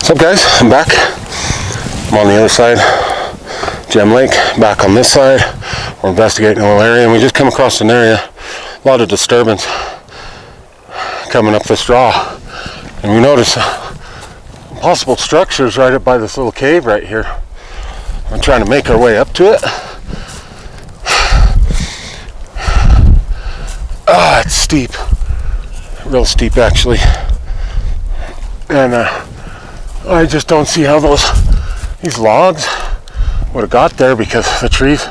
What's up, guys? I'm back. I'm on the other side, Gem Lake, back on this side. We're investigating a little area, and we just come across an area, a lot of disturbance coming up this draw. And we notice possible structures right up by this little cave right here. I'm trying to make our way up to it. It's steep, real steep actually. And I just don't see how these logs would have got there, because the trees,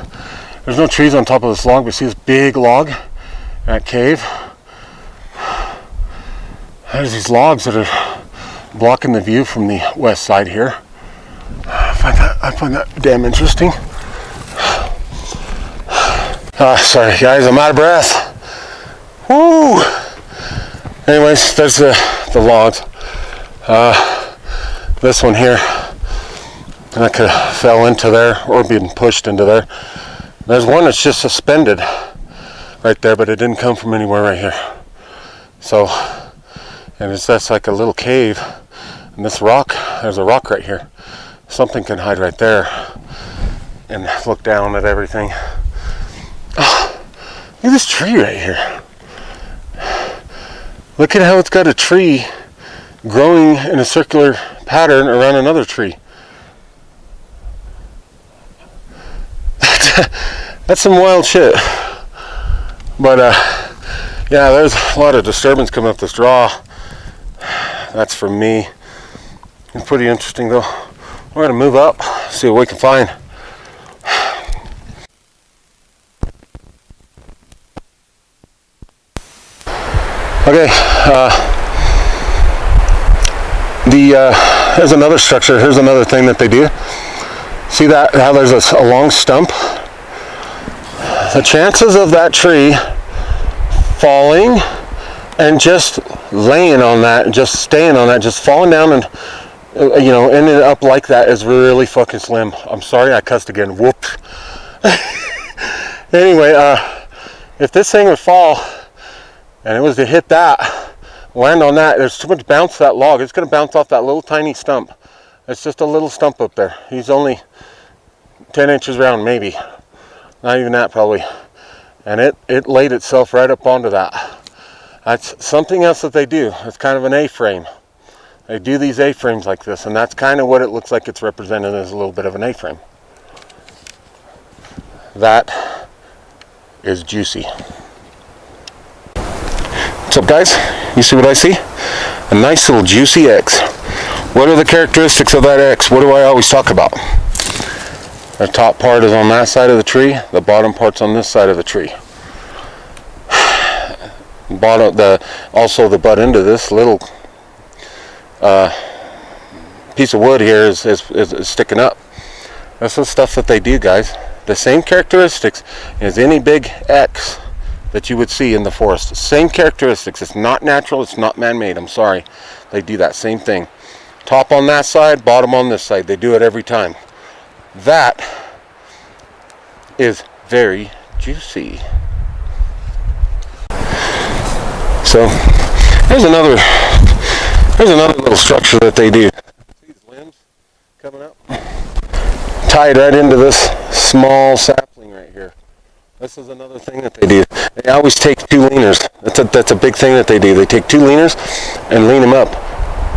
there's no trees on top of this log, but see this big log, that cave? There's these logs that are blocking the view from the west side here. I find that damn interesting. Sorry guys, I'm out of breath. Woo! Anyways, there's the logs. This one here, I could have fell into there or been pushed into there. There's one that's just suspended right there, but it didn't come from anywhere right here. So, and that's like a little cave. And this rock, there's a rock right here. Something can hide right there and look down at everything. Oh, look at this tree right here. Look at how it's got a tree growing in a circular pattern around another tree. That's some wild shit. But yeah, there's a lot of disturbance coming up this draw. That's for me. It's pretty interesting though. We're gonna move up, see what we can find. Okay, here's another structure. Here's another thing that they do. See that, how there's a long stump? The chances of that tree falling and just laying on that, and just staying on that, just falling down and ending up like that is really fucking slim. I'm sorry, I cussed again. Whoops. Anyway, if this thing would fall and it was to hit that, land on that, there's too much bounce to that log. It's going to bounce off that little tiny stump. It's just a little stump up there. He's only 10 inches round, maybe. Not even that, probably. And it laid itself right up onto that. That's something else that they do. It's kind of an A-frame. They do these A-frames like this, and that's kind of what it looks like it's represented as, a little bit of an A-frame. That is juicy. What's up, guys? You see what I see? A nice little juicy X. What are the characteristics of that X? What do I always talk about? The top part is on that side of the tree. The bottom part's on this side of the tree. Also the butt end of this little piece of wood here is sticking up. That's the stuff that they do, guys. The same characteristics as any big X that you would see in the forest. Same characteristics. It's not natural. It's not man-made. I'm sorry. They do that same thing. Top on that side, bottom on this side. They do it every time. That is very juicy. So here's another little structure that they do. See these limbs coming up? Tied right into this small sapling right here. This is another thing that they do. They always take two leaners. That's a big thing that they do. They take two leaners and lean them up.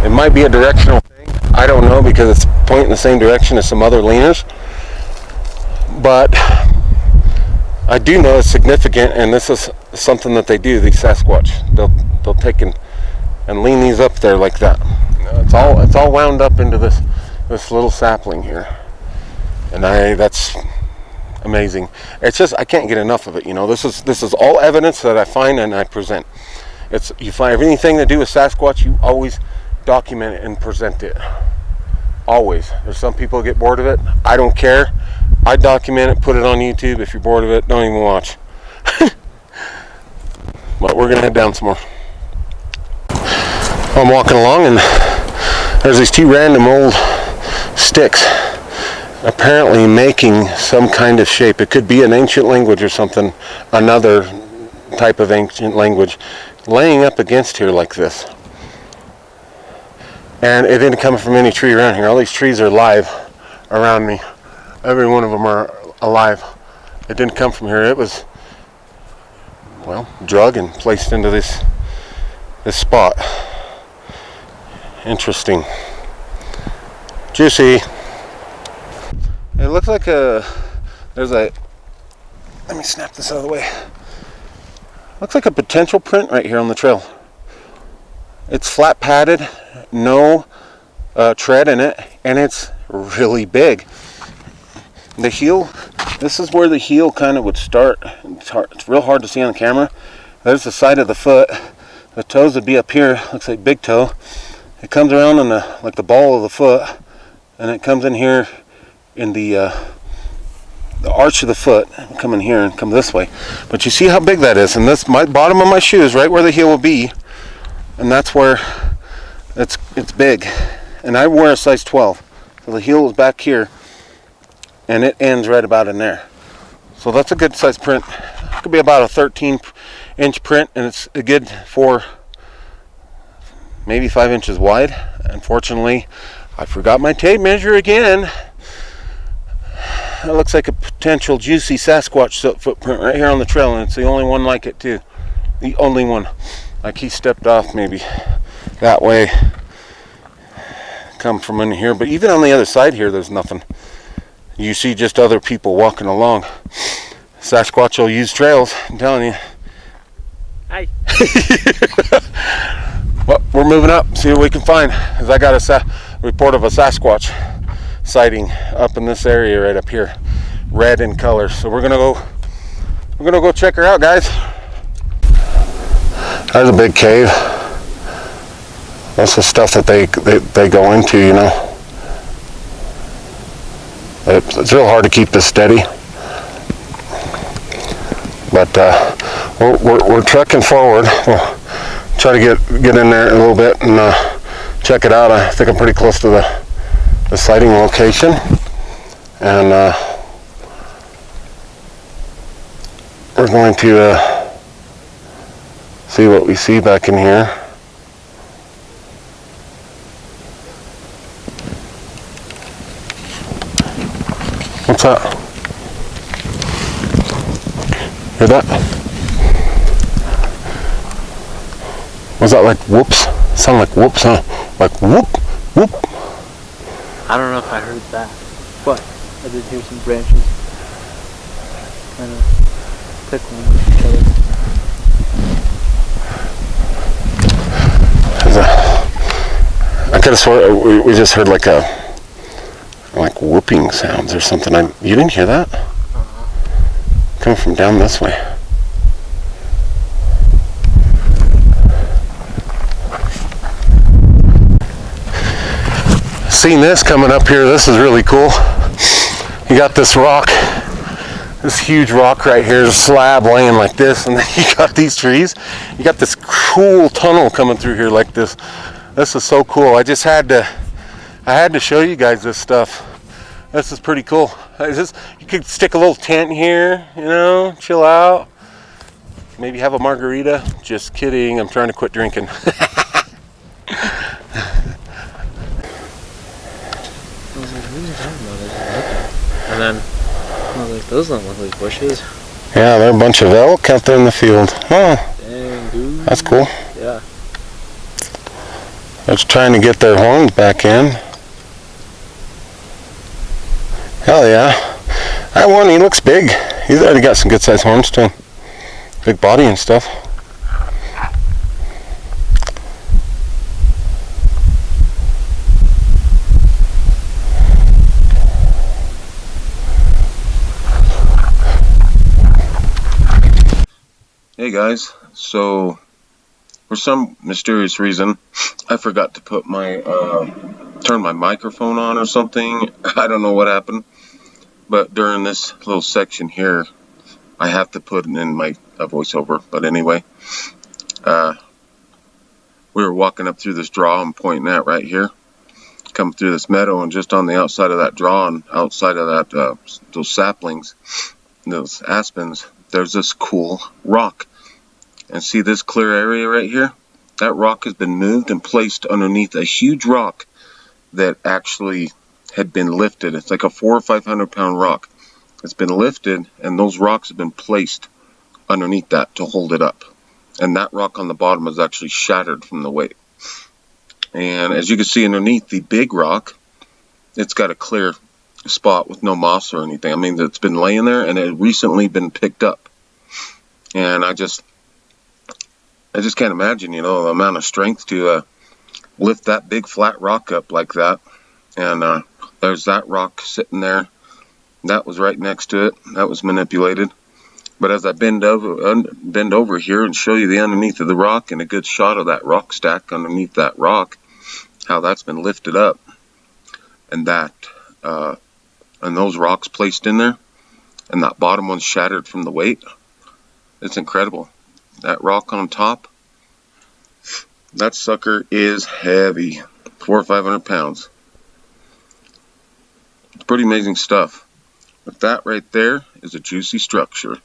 It might be a directional thing. I don't know, because it's pointing the same direction as some other leaners. But I do know it's significant, and this is something that they do, these Sasquatch. They'll take and lean these up there like that. It's all wound up into this little sapling here. And that's amazing. It's just, I can't get enough of it. This is all evidence that I find and I present. You find everything to do with Sasquatch, you always document it and present it. Always. There's some people get bored of it. I don't care. I document it, put it on YouTube. If you're bored of it, don't even watch. But we're gonna head down some more. I'm walking along, and there's these two random old sticks apparently making some kind of shape. It could be an ancient language or something, another type of ancient language, laying up against here like this. And it didn't come from any tree around here. All these trees are alive around me. Every one of them are alive. It didn't come from here. It was, well, drug and placed into this spot. Interesting. Juicy. It looks like there's a, let me snap this out of the way. Looks like a potential print right here on the trail. It's flat padded, no tread in it, and it's really big. The heel, this is where the heel kind of would start. It's real hard to see on the camera. There's the side of the foot. The toes would be up here. Looks like big toe. It comes around on the, like the ball of the foot, and it comes in here in the arch of the foot. It'll come in here and come this way. But you see how big that is, and this my bottom of my shoe is right where the heel will be, and that's where it's big. And I wear a size 12, so the heel is back here, and it ends right about in there. So that's a good size print. It could be about a 13-inch print, and it's good for maybe 5 inches wide. Unfortunately, I forgot my tape measure again. It looks like a potential juicy Sasquatch footprint right here on the trail, and it's the only one like it too. The only one. Like he stepped off maybe that way, come from in here. But even on the other side here, there's nothing. You see just other people walking along. Sasquatch will use trails, I'm telling you. Hi. Well, we're moving up, see what we can find. Because I got a report of a Sasquatch sighting up in this area right up here, red in color. So we're gonna go check her out, guys. There's a big cave. That's the stuff that they go into, you know. It's real hard to keep this steady, but we're trekking forward. We'll try to get in there a little bit and check it out. I think I'm pretty close to the sighting location, and we're going to see what we see back in here. What's that? Hear that? Was that like whoops? Sound like whoops, huh? Like whoop, whoop. I don't know if I heard that, but I did hear some branches kind of tickling each other. I could have sworn we just heard like whooping sounds or something. You didn't hear that? Coming from down this way. Seeing this coming up here, this is really cool. You got this rock, this huge rock right here, a slab laying like this, and then you got these trees. You got this cool tunnel coming through here like this. This is so cool. I had to show you guys this stuff. This is pretty cool. You could stick a little tent here, you know, chill out. Maybe have a margarita. Just kidding, I'm trying to quit drinking. And then I was like, those don't look like bushes. Yeah, there are a bunch of elk out there in the field. Oh, Dang, dude. that's cool. Yeah. They're trying to get their horns back in. Hell yeah. That one, he looks big. He's already got some good sized horns to him. Big body and stuff. Hey guys, so for some mysterious reason I forgot to put my turn my microphone on or something. I don't know what happened, but during this little section here I have to put in my voiceover. But anyway, we were walking up through this draw I'm pointing at right here, coming through this meadow, and just on the outside of that draw and outside of that those saplings, those aspens, there's this cool rock. And see this clear area right here? That rock has been moved and placed underneath a huge rock that actually had been lifted. It's like a 400 or 500 pound rock. It's been lifted, and those rocks have been placed underneath that to hold it up. And that rock on the bottom is actually shattered from the weight. And as you can see underneath the big rock, it's got a clear spot with no moss or anything. I mean, it's been laying there and it had recently been picked up. And I just can't imagine, you know, the amount of strength to lift that big flat rock up like that. And there's that rock sitting there. That was right next to it. That was manipulated. But as I bend over here and show you the underneath of the rock and a good shot of that rock stack underneath that rock, how that's been lifted up, and that and those rocks placed in there, and that bottom one's shattered from the weight, it's incredible. That rock on top, that sucker is heavy, 400 or 500 pounds. It's pretty amazing stuff. But that right there is a juicy structure.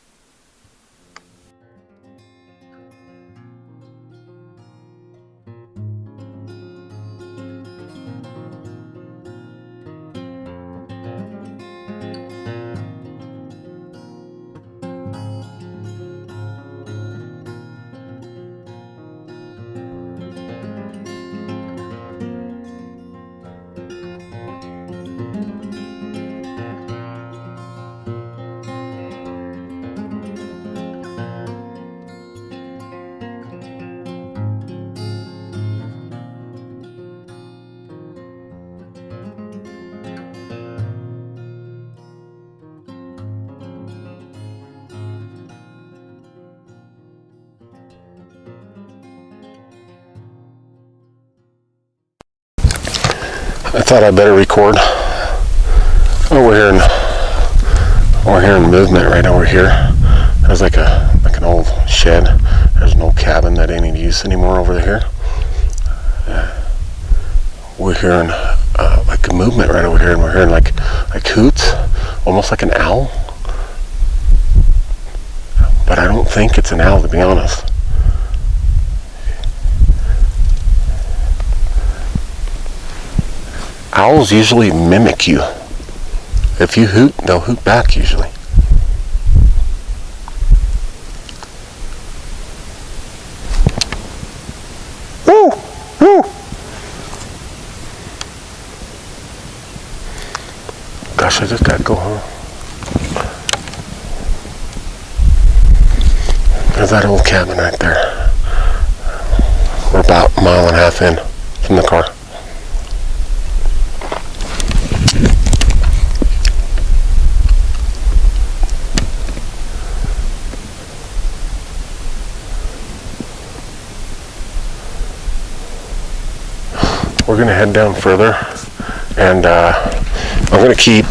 I thought I better record. Oh, we're hearing movement right over here. There's like an old shed. There's an old cabin that ain't in use anymore over here. We're hearing like a movement right over here, and we're hearing like hoots, almost like an owl. But I don't think it's an owl, to be honest. Owls usually mimic you. If you hoot, they'll hoot back usually. Woo! Woo! Gosh, I just gotta go home. There's that old cabin right there. We're about a mile and a half in from the car. We're gonna head down further, and I'm gonna keep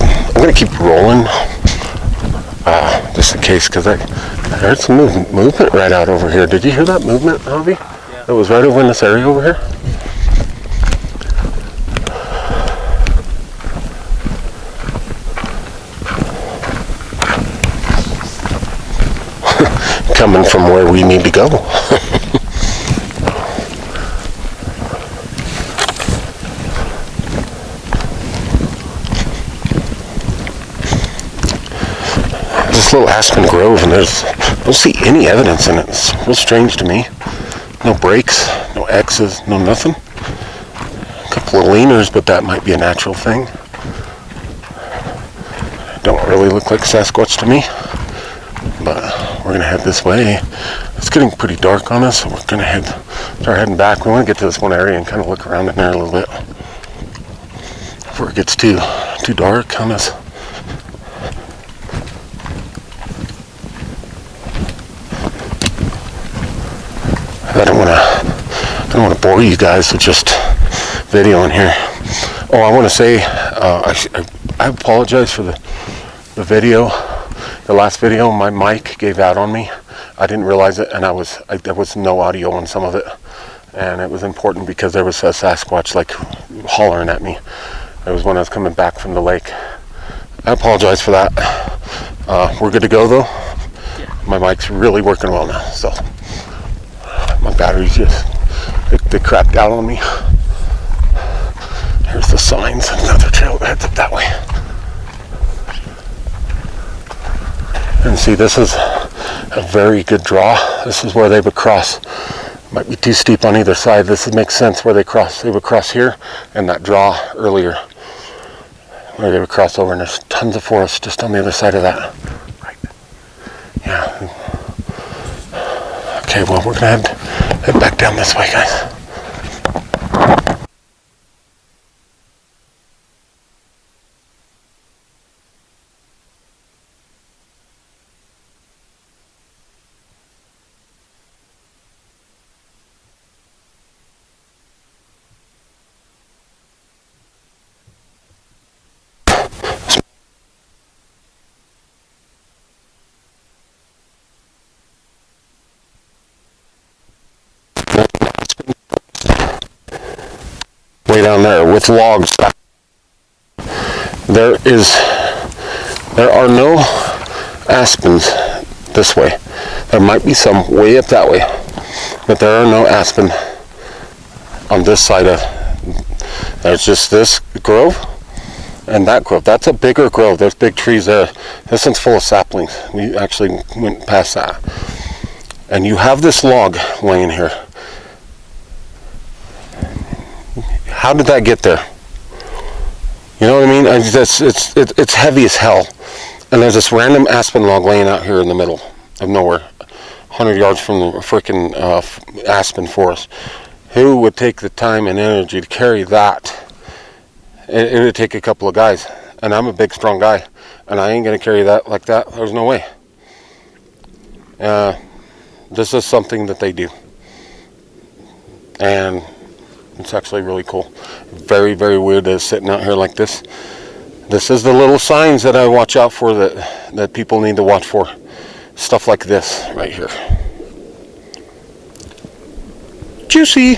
rolling, just in case, because I heard some movement right out over here. Did you hear that movement, Javi? Yeah. It was right over in this area over here. Coming from where we need to go. This little aspen grove, and I don't see any evidence in it. It's real strange to me. No brakes, no X's, no nothing. A couple of leaners, but that might be a natural thing. Don't really look like Sasquatch to me. But we're gonna head this way. It's getting pretty dark on us, so we're gonna start heading back. We want to get to this one area and kind of look around in there a little bit before it gets too dark on us. I don't want to bore you guys with just videoing here. Oh, I want to say I apologize for the video. The last video, my mic gave out on me. I didn't realize it, and there was no audio on some of it, and it was important because there was a Sasquatch like hollering at me. It was when I was coming back from the lake. I apologize for that. We're good to go though. Yeah. My mic's really working well now, so my battery's just They crapped out on me. Here's the signs. Another trail that heads up that way. And see, this is a very good draw. This is where they would cross. Might be too steep on either side. This makes sense where they cross. They would cross here and that draw earlier, where they would cross over, and there's tons of forest just on the other side of that. Right. Yeah. Okay, well, we're gonna head back down this way, guys. Way down there with logs. There are no aspens this way. There might be some way up that way, but there are no aspen on this side of. There's just this grove and that grove. That's a bigger grove. There's big trees there. This one's full of saplings. We actually went past that. And you have this log laying here. How did that get there? You know what I mean? It's heavy as hell. And there's this random aspen log laying out here in the middle of nowhere, 100 yards from the freaking aspen forest. Who would take the time and energy to carry that? It would take a couple of guys. And I'm a big, strong guy. And I ain't going to carry that like that. There's no way. This is something that they do. And it's actually really cool. Very, very weird that it's sitting out here like this. This is the little signs that I watch out for, that people need to watch for. Stuff like this right here. Juicy.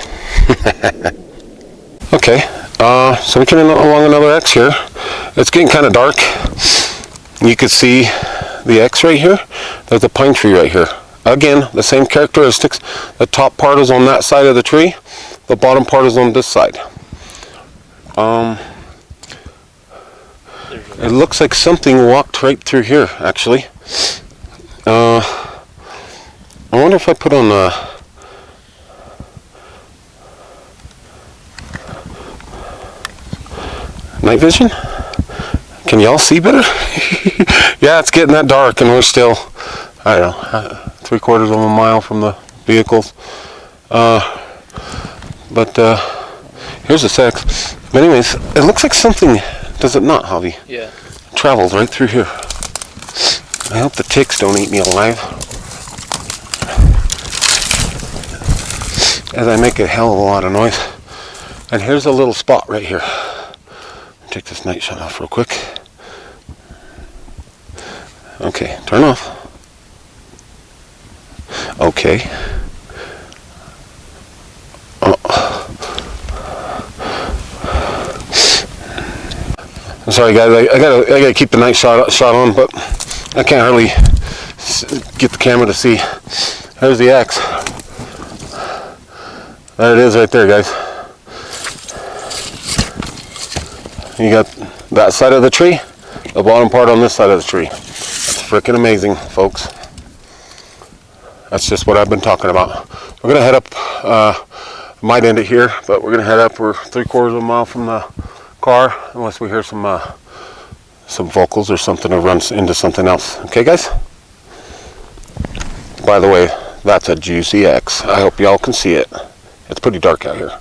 Okay, so we're coming along another X here. It's getting kind of dark. You can see the X right here. There's a pine tree right here. Again, the same characteristics. The top part is on that side of the tree. The bottom part is on this side. It looks like something walked right through here, actually. I wonder if I put on night vision. Can y'all see better? Yeah, it's getting that dark, and we're still, I don't know, 3/4 of a mile from the vehicles. But here's the sex. But anyways, it looks like something, does it not, Javi? Yeah. Travels right through here. I hope the ticks don't eat me alive, as I make a hell of a lot of noise. And here's a little spot right here. Take this night shot off real quick. Okay, turn off. Okay. I'm sorry, guys. I gotta keep the night shot on, but I can't hardly get the camera to see. There's the X. There it is, right there, guys. You got that side of the tree, the bottom part on this side of the tree. That's freaking amazing, folks. That's just what I've been talking about. We're gonna head up. Might end it here, but we're gonna head up. We're 3/4 of a mile from the car, unless we hear some vocals or something that runs into something else. Okay, guys? By the way, that's a juicy X. I hope y'all can see it. It's pretty dark out here.